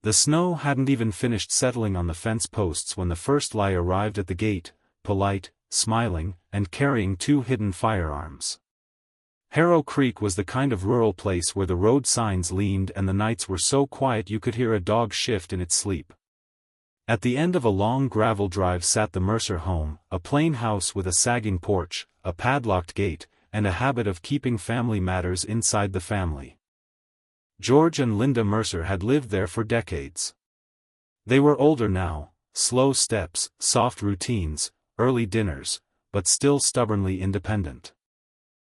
The snow hadn't even finished settling on the fence posts when the first lie arrived at the gate, polite, smiling, and carrying 2 hidden firearms. Harrow Creek was the kind of rural place where the road signs leaned and the nights were so quiet you could hear a dog shift in its sleep. At the end of a long gravel drive sat the Mercer home, a plain house with a sagging porch, a padlocked gate, and a habit of keeping family matters inside the family. George and Linda Mercer had lived there for decades. They were older now, slow steps, soft routines, early dinners, but still stubbornly independent.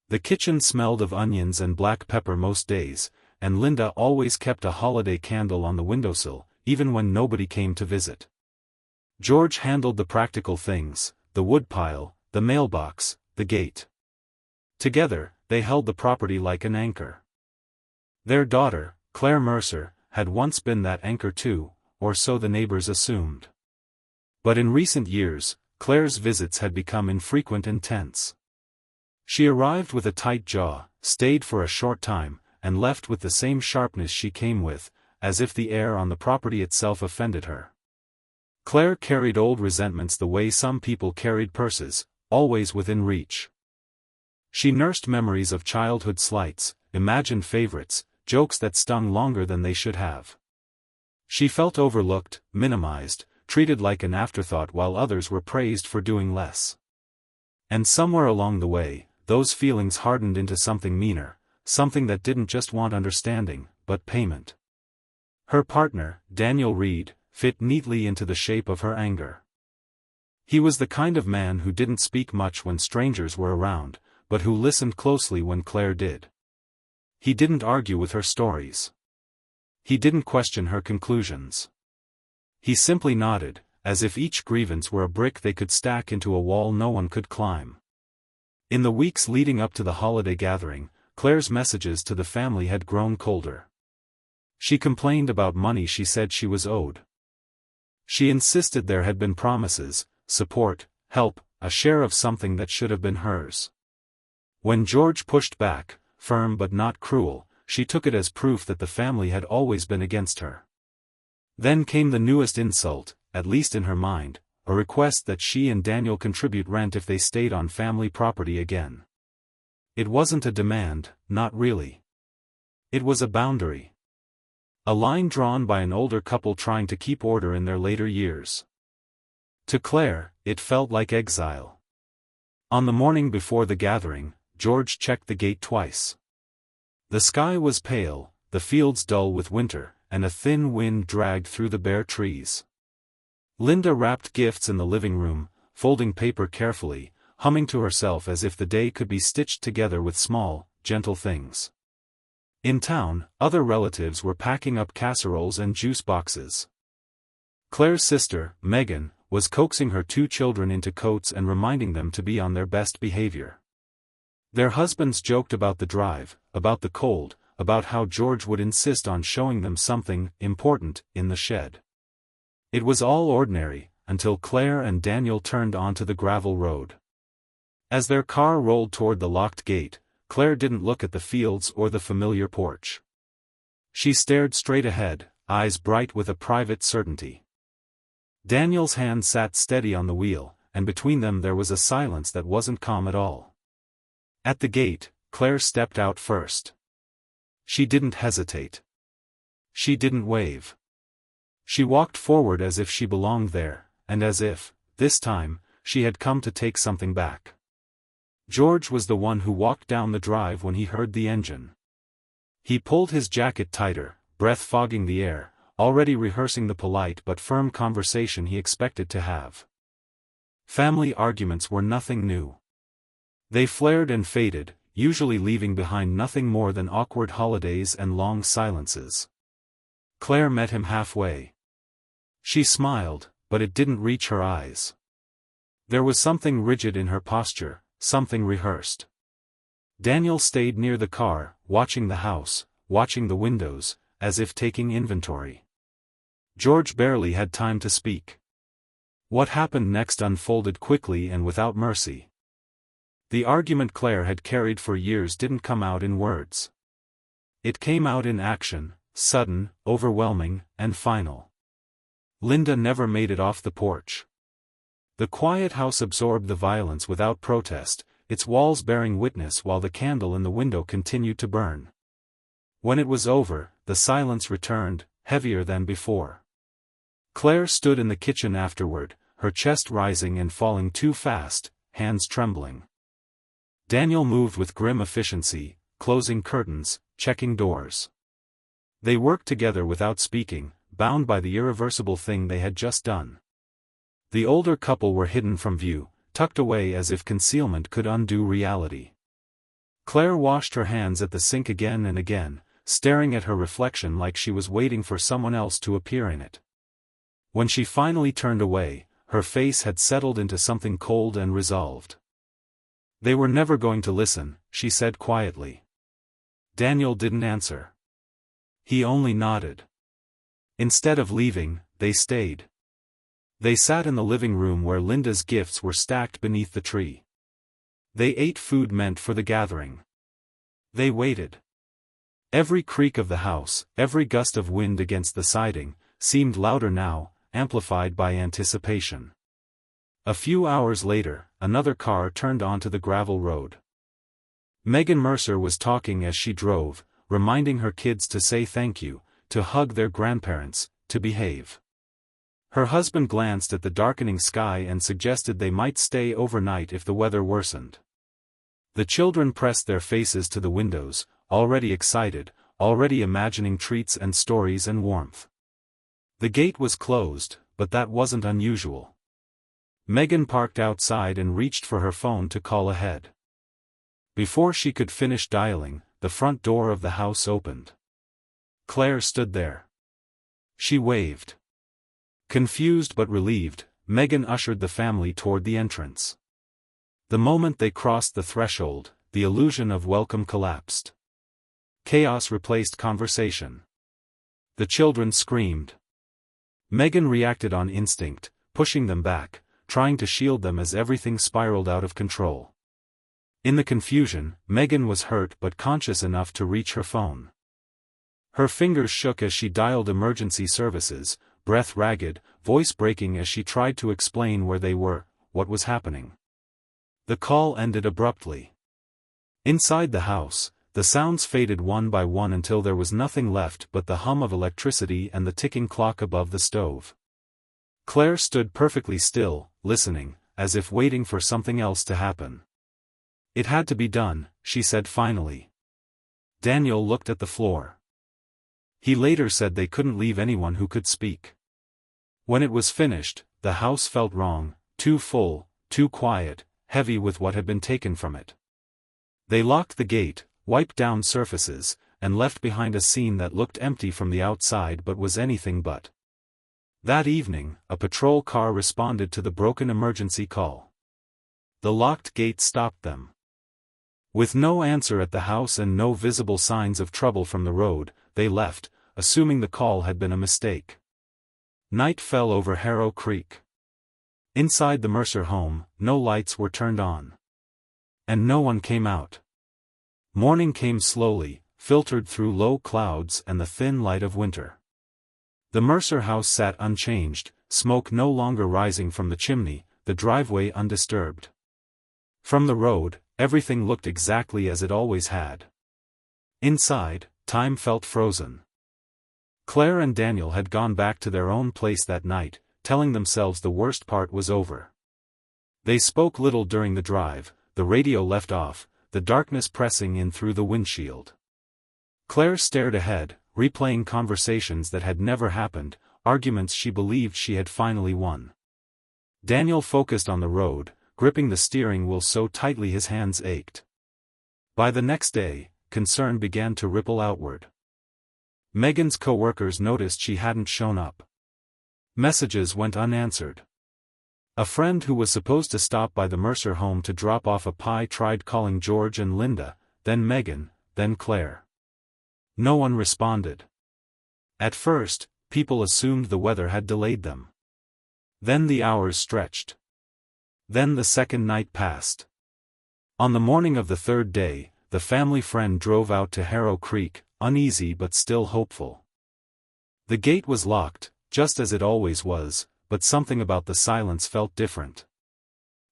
The kitchen smelled of onions and black pepper most days, and Linda always kept a holiday candle on the windowsill, even when nobody came to visit. George handled the practical things, the woodpile, the mailbox, the gate. Together, they held the property like an anchor. Their daughter, Claire Mercer, had once been that anchor too, or so the neighbors assumed. But in recent years, Claire's visits had become infrequent and tense. She arrived with a tight jaw, stayed for a short time, and left with the same sharpness she came with, as if the air on the property itself offended her. Claire carried old resentments the way some people carried purses, always within reach. She nursed memories of childhood slights, imagined favorites, jokes that stung longer than they should have. She felt overlooked, minimized, treated like an afterthought while others were praised for doing less. And somewhere along the way, those feelings hardened into something meaner, something that didn't just want understanding, but payment. Her partner, Daniel Reed, fit neatly into the shape of her anger. He was the kind of man who didn't speak much when strangers were around, but who listened closely when Claire did. He didn't argue with her stories. He didn't question her conclusions. He simply nodded, as if each grievance were a brick they could stack into a wall no one could climb. In the weeks leading up to the holiday gathering, Claire's messages to the family had grown colder. She complained about money she said she was owed. She insisted there had been promises, support, help, a share of something that should have been hers. When George pushed back, firm but not cruel, she took it as proof that the family had always been against her. Then came the newest insult, at least in her mind, a request that she and Daniel contribute rent if they stayed on family property again. It wasn't a demand, not really. It was a boundary. A line drawn by an older couple trying to keep order in their later years. To Claire, it felt like exile. On the morning before the gathering, George checked the gate twice. The sky was pale, the fields dull with winter, and a thin wind dragged through the bare trees. Linda wrapped gifts in the living room, folding paper carefully, humming to herself as if the day could be stitched together with small, gentle things. In town, other relatives were packing up casseroles and juice boxes. Claire's sister, Megan, was coaxing her 2 children into coats and reminding them to be on their best behavior. Their husbands joked about the drive, about the cold, about how George would insist on showing them something important in the shed. It was all ordinary, until Claire and Daniel turned onto the gravel road. As their car rolled toward the locked gate, Claire didn't look at the fields or the familiar porch. She stared straight ahead, eyes bright with a private certainty. Daniel's hand sat steady on the wheel, and between them there was a silence that wasn't calm at all. At the gate, Claire stepped out first. She didn't hesitate. She didn't wave. She walked forward as if she belonged there, and as if, this time, she had come to take something back. George was the one who walked down the drive when he heard the engine. He pulled his jacket tighter, breath fogging the air, already rehearsing the polite but firm conversation he expected to have. Family arguments were nothing new. They flared and faded, usually leaving behind nothing more than awkward holidays and long silences. Claire met him halfway. She smiled, but it didn't reach her eyes. There was something rigid in her posture, something rehearsed. Daniel stayed near the car, watching the house, watching the windows, as if taking inventory. George barely had time to speak. What happened next unfolded quickly and without mercy. The argument Claire had carried for years didn't come out in words. It came out in action, sudden, overwhelming, and final. Linda never made it off the porch. The quiet house absorbed the violence without protest, its walls bearing witness while the candle in the window continued to burn. When it was over, the silence returned, heavier than before. Claire stood in the kitchen afterward, her chest rising and falling too fast, hands trembling. Daniel moved with grim efficiency, closing curtains, checking doors. They worked together without speaking, bound by the irreversible thing they had just done. The older couple were hidden from view, tucked away as if concealment could undo reality. Claire washed her hands at the sink again and again, staring at her reflection like she was waiting for someone else to appear in it. When she finally turned away, her face had settled into something cold and resolved. "They were never going to listen," she said quietly. Daniel didn't answer. He only nodded. Instead of leaving, they stayed. They sat in the living room where Linda's gifts were stacked beneath the tree. They ate food meant for the gathering. They waited. Every creak of the house, every gust of wind against the siding, seemed louder now, amplified by anticipation. A few hours later, another car turned onto the gravel road. Megan Mercer was talking as she drove, reminding her kids to say thank you, to hug their grandparents, to behave. Her husband glanced at the darkening sky and suggested they might stay overnight if the weather worsened. The children pressed their faces to the windows, already excited, already imagining treats and stories and warmth. The gate was closed, but that wasn't unusual. Megan parked outside and reached for her phone to call ahead. Before she could finish dialing, the front door of the house opened. Claire stood there. She waved. Confused but relieved, Megan ushered the family toward the entrance. The moment they crossed the threshold, the illusion of welcome collapsed. Chaos replaced conversation. The children screamed. Megan reacted on instinct, pushing them back, trying to shield them as everything spiraled out of control. In the confusion, Megan was hurt but conscious enough to reach her phone. Her fingers shook as she dialed emergency services, breath ragged, voice breaking as she tried to explain where they were, what was happening. The call ended abruptly. Inside the house, the sounds faded one by one until there was nothing left but the hum of electricity and the ticking clock above the stove. Claire stood perfectly still, listening, as if waiting for something else to happen. "It had to be done," she said finally. Daniel looked at the floor. He later said they couldn't leave anyone who could speak. When it was finished, the house felt wrong, too full, too quiet, heavy with what had been taken from it. They locked the gate, wiped down surfaces, and left behind a scene that looked empty from the outside but was anything but. That evening, a patrol car responded to the broken emergency call. The locked gate stopped them. With no answer at the house and no visible signs of trouble from the road, they left, assuming the call had been a mistake. Night fell over Harrow Creek. Inside the Mercer home, no lights were turned on. And no one came out. Morning came slowly, filtered through low clouds and the thin light of winter. The Mercer house sat unchanged, smoke no longer rising from the chimney, the driveway undisturbed. From the road, everything looked exactly as it always had. Inside, time felt frozen. Claire and Daniel had gone back to their own place that night, telling themselves the worst part was over. They spoke little during the drive, the radio left off, the darkness pressing in through the windshield. Claire stared ahead, replaying conversations that had never happened, arguments she believed she had finally won. Daniel focused on the road, gripping the steering wheel so tightly his hands ached. By the next day, concern began to ripple outward. Megan's co-workers noticed she hadn't shown up. Messages went unanswered. A friend who was supposed to stop by the Mercer home to drop off a pie tried calling George and Linda, then Megan, then Claire. No one responded. At first, people assumed the weather had delayed them. Then the hours stretched. Then the second night passed. On the morning of the third day, the family friend drove out to Harrow Creek, uneasy but still hopeful. The gate was locked, just as it always was, but something about the silence felt different.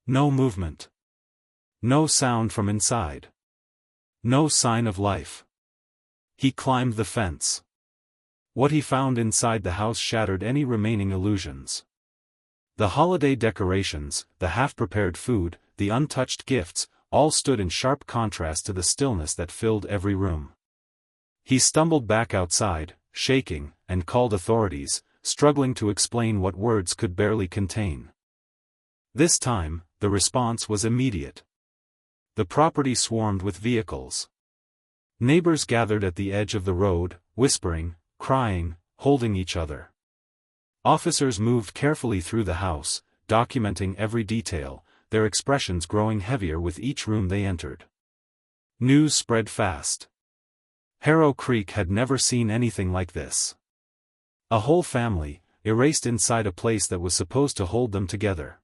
No movement. No sound from inside. No sign of life. He climbed the fence. What he found inside the house shattered any remaining illusions. The holiday decorations, the half-prepared food, the untouched gifts, all stood in sharp contrast to the stillness that filled every room. He stumbled back outside, shaking, and called authorities, struggling to explain what words could barely contain. This time, the response was immediate. The property swarmed with vehicles. Neighbors gathered at the edge of the road, whispering, crying, holding each other. Officers moved carefully through the house, documenting every detail, their expressions growing heavier with each room they entered. News spread fast. Harrow Creek had never seen anything like this. A whole family, erased inside a place that was supposed to hold them together.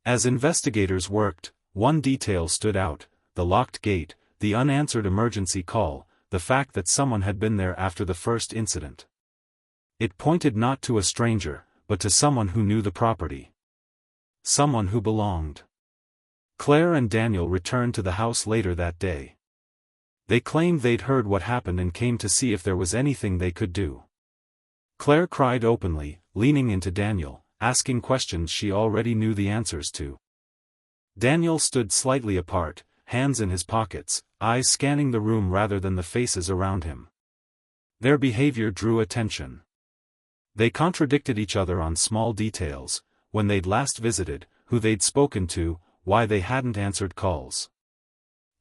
As investigators worked, one detail stood out: the locked gate, the unanswered emergency call, the fact that someone had been there after the first incident. It pointed not to a stranger, but to someone who knew the property. Someone who belonged. Claire and Daniel returned to the house later that day. They claimed they'd heard what happened and came to see if there was anything they could do. Claire cried openly, leaning into Daniel, asking questions she already knew the answers to. Daniel stood slightly apart, hands in his pockets, eyes scanning the room rather than the faces around him. Their behavior drew attention. They contradicted each other on small details: when they'd last visited, who they'd spoken to, why they hadn't answered calls.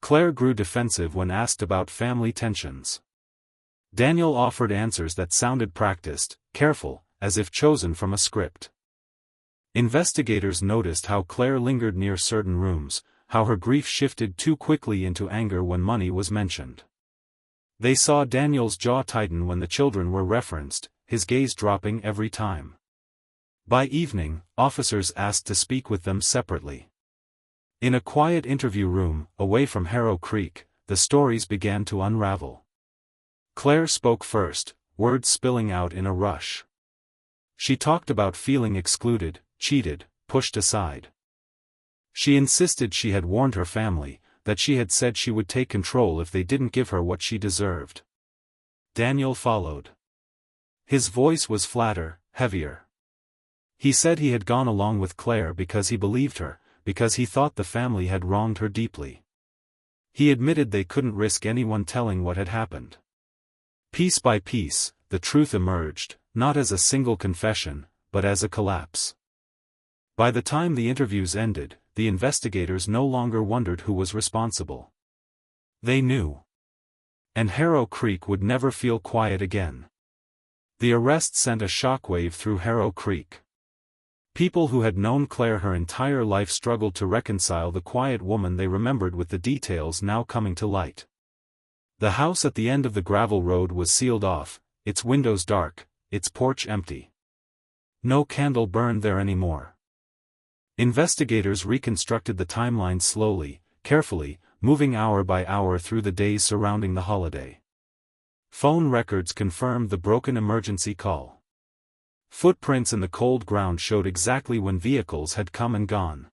Claire grew defensive when asked about family tensions. Daniel offered answers that sounded practiced, careful, as if chosen from a script. Investigators noticed how Claire lingered near certain rooms, how her grief shifted too quickly into anger when money was mentioned. They saw Daniel's jaw tighten when the children were referenced, his gaze dropping every time. By evening, officers asked to speak with them separately. In a quiet interview room, away from Harrow Creek, the stories began to unravel. Claire spoke first, words spilling out in a rush. She talked about feeling excluded, cheated, pushed aside. She insisted she had warned her family, that she had said she would take control if they didn't give her what she deserved. Daniel followed. His voice was flatter, heavier. He said he had gone along with Claire because he believed her, because he thought the family had wronged her deeply. He admitted they couldn't risk anyone telling what had happened. Piece by piece, the truth emerged, not as a single confession, but as a collapse. By the time the interviews ended, the investigators no longer wondered who was responsible. They knew. And Harrow Creek would never feel quiet again. The arrest sent a shockwave through Harrow Creek. People who had known Claire her entire life struggled to reconcile the quiet woman they remembered with the details now coming to light. The house at the end of the gravel road was sealed off, its windows dark, its porch empty. No candle burned there anymore. Investigators reconstructed the timeline slowly, carefully, moving hour by hour through the days surrounding the holiday. Phone records confirmed the broken emergency call. Footprints in the cold ground showed exactly when vehicles had come and gone.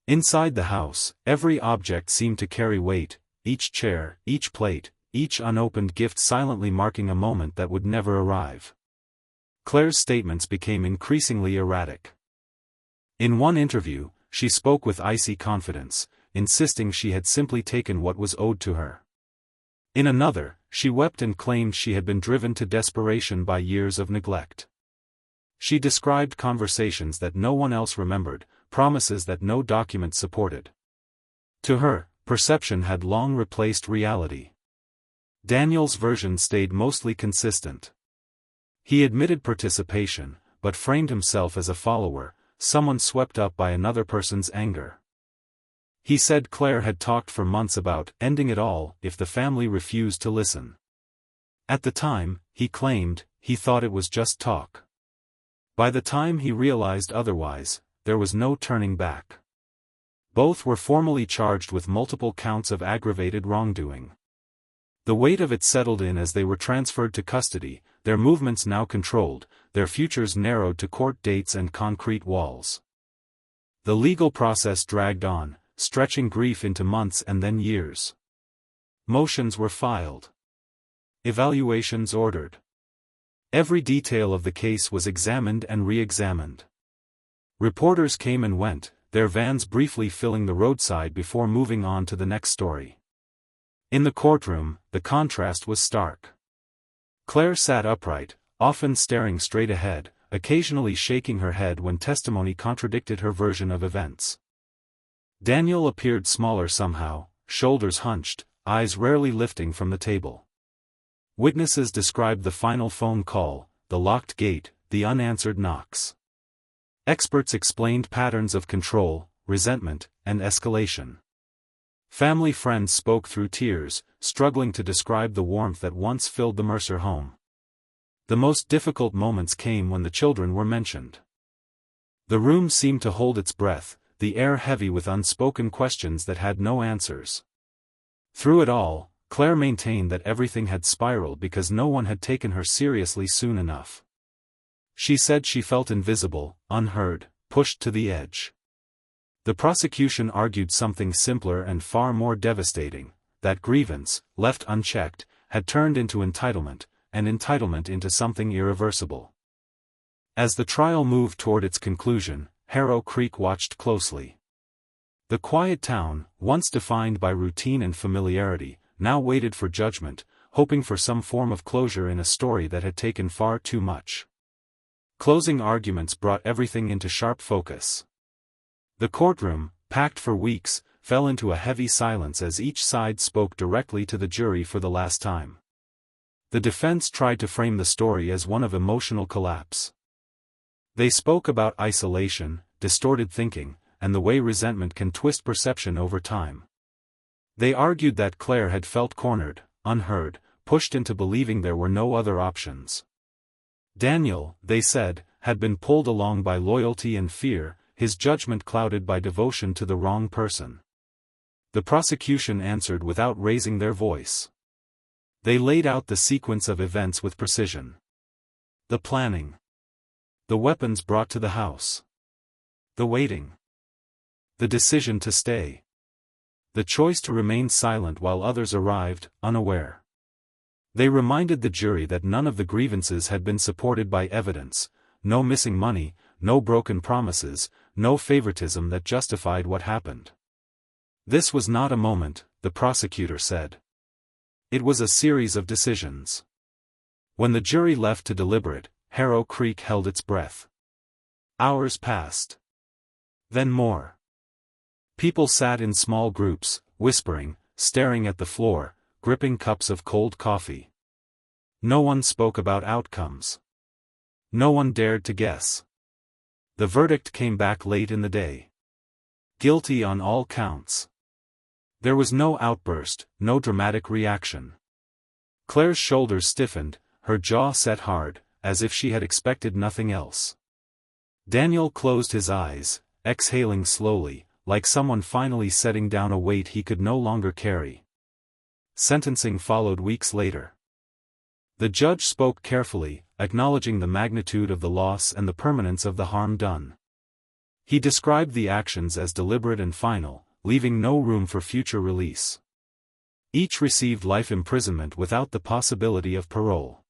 Inside the house, every object seemed to carry weight, each chair, each plate, each unopened gift silently marking a moment that would never arrive. Claire's statements became increasingly erratic. In one interview, she spoke with icy confidence, insisting she had simply taken what was owed to her. In another, she wept and claimed she had been driven to desperation by years of neglect. She described conversations that no one else remembered, promises that no document supported. To her, perception had long replaced reality. Daniel's version stayed mostly consistent. He admitted participation, but framed himself as a follower, someone swept up by another person's anger. He said Claire had talked for months about ending it all if the family refused to listen. At the time, he claimed, he thought it was just talk. By the time he realized otherwise, there was no turning back. Both were formally charged with multiple counts of aggravated wrongdoing. The weight of it settled in as they were transferred to custody, their movements now controlled, their futures narrowed to court dates and concrete walls. The legal process dragged on, stretching grief into months and then years. Motions were filed. Evaluations ordered. Every detail of the case was examined and re-examined. Reporters came and went, their vans briefly filling the roadside before moving on to the next story. In the courtroom, the contrast was stark. Claire sat upright, often staring straight ahead, occasionally shaking her head when testimony contradicted her version of events. Daniel appeared smaller somehow, shoulders hunched, eyes rarely lifting from the table. Witnesses described the final phone call, the locked gate, the unanswered knocks. Experts explained patterns of control, resentment, and escalation. Family friends spoke through tears, struggling to describe the warmth that once filled the Mercer home. The most difficult moments came when the children were mentioned. The room seemed to hold its breath, the air heavy with unspoken questions that had no answers. Through it all, Claire maintained that everything had spiraled because no one had taken her seriously soon enough. She said she felt invisible, unheard, pushed to the edge. The prosecution argued something simpler and far more devastating, that grievance, left unchecked, had turned into entitlement, and entitlement into something irreversible. As the trial moved toward its conclusion, Harrow Creek watched closely. The quiet town, once defined by routine and familiarity, now waited for judgment, hoping for some form of closure in a story that had taken far too much. Closing arguments brought everything into sharp focus. The courtroom, packed for weeks, fell into a heavy silence as each side spoke directly to the jury for the last time. The defense tried to frame the story as one of emotional collapse. They spoke about isolation, distorted thinking, and the way resentment can twist perception over time. They argued that Claire had felt cornered, unheard, pushed into believing there were no other options. Daniel, they said, had been pulled along by loyalty and fear, his judgment clouded by devotion to the wrong person. The prosecution answered without raising their voice. They laid out the sequence of events with precision. The planning. The weapons brought to the house. The waiting. The decision to stay. The choice to remain silent while others arrived, unaware. They reminded the jury that none of the grievances had been supported by evidence, no missing money, no broken promises, no favoritism that justified what happened. This was not a moment, the prosecutor said. It was a series of decisions. When the jury left to deliberate, Harrow Creek held its breath. Hours passed. Then more. People sat in small groups, whispering, staring at the floor, gripping cups of cold coffee. No one spoke about outcomes. No one dared to guess. The verdict came back late in the day. Guilty on all counts. There was no outburst, no dramatic reaction. Claire's shoulders stiffened, her jaw set hard, as if she had expected nothing else. Daniel closed his eyes, exhaling slowly, like someone finally setting down a weight he could no longer carry. Sentencing followed weeks later. The judge spoke carefully, acknowledging the magnitude of the loss and the permanence of the harm done. He described the actions as deliberate and final, leaving no room for future release. Each received life imprisonment without the possibility of parole.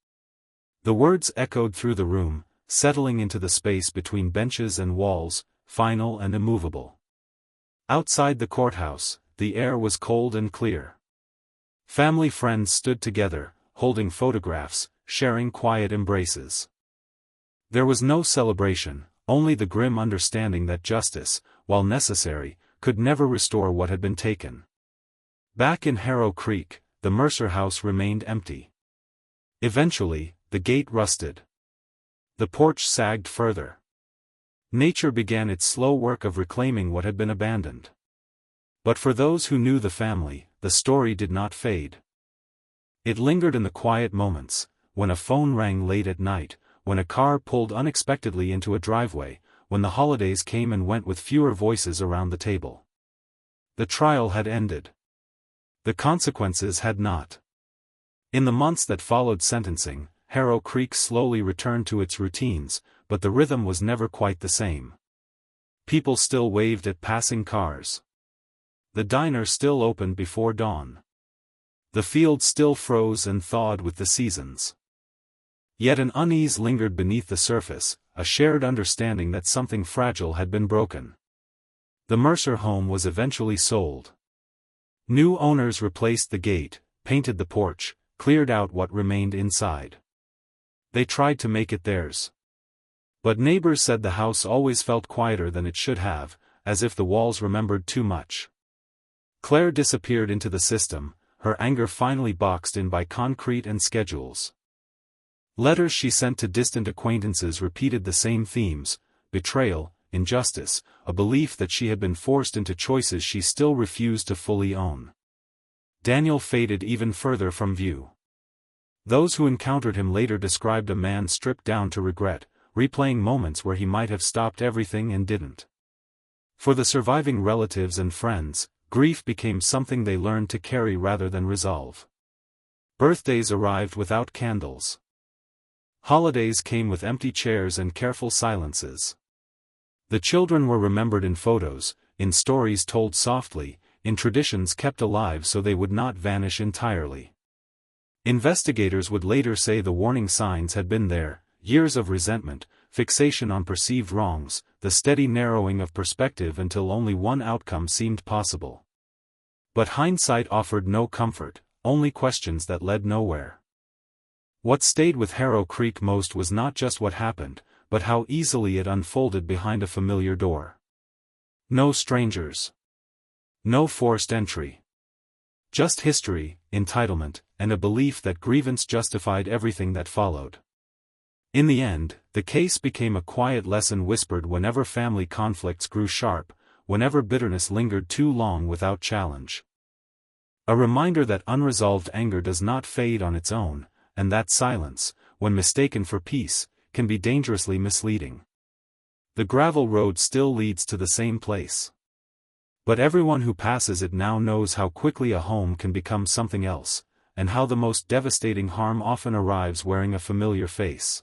The words echoed through the room, settling into the space between benches and walls, final and immovable. Outside the courthouse, the air was cold and clear. Family friends stood together, holding photographs, sharing quiet embraces. There was no celebration, only the grim understanding that justice, while necessary, could never restore what had been taken. Back in Harrow Creek, the Mercer house remained empty. Eventually, the gate rusted. The porch sagged further. Nature began its slow work of reclaiming what had been abandoned. But for those who knew the family, the story did not fade. It lingered in the quiet moments, when a phone rang late at night, when a car pulled unexpectedly into a driveway, when the holidays came and went with fewer voices around the table. The trial had ended. The consequences had not. In the months that followed sentencing, Harrow Creek slowly returned to its routines, but the rhythm was never quite the same. People still waved at passing cars. The diner still opened before dawn. The fields still froze and thawed with the seasons. Yet an unease lingered beneath the surface, a shared understanding that something fragile had been broken. The Mercer home was eventually sold. New owners replaced the gate, painted the porch, cleared out what remained inside. They tried to make it theirs. But neighbors said the house always felt quieter than it should have, as if the walls remembered too much. Claire disappeared into the system, her anger finally boxed in by concrete and schedules. Letters she sent to distant acquaintances repeated the same themes: betrayal, injustice, a belief that she had been forced into choices she still refused to fully own. Daniel faded even further from view. Those who encountered him later described a man stripped down to regret, replaying moments where he might have stopped everything and didn't. For the surviving relatives and friends, grief became something they learned to carry rather than resolve. Birthdays arrived without candles. Holidays came with empty chairs and careful silences. The children were remembered in photos, in stories told softly, in traditions kept alive so they would not vanish entirely. Investigators would later say the warning signs had been there: years of resentment, fixation on perceived wrongs, the steady narrowing of perspective until only one outcome seemed possible. But hindsight offered no comfort, only questions that led nowhere. What stayed with Harrow Creek most was not just what happened, but how easily it unfolded behind a familiar door. No strangers. No forced entry. Just history, entitlement, and a belief that grievance justified everything that followed. In the end, the case became a quiet lesson whispered whenever family conflicts grew sharp, whenever bitterness lingered too long without challenge. A reminder that unresolved anger does not fade on its own, and that silence, when mistaken for peace, can be dangerously misleading. The gravel road still leads to the same place. But everyone who passes it now knows how quickly a home can become something else, and how the most devastating harm often arrives wearing a familiar face.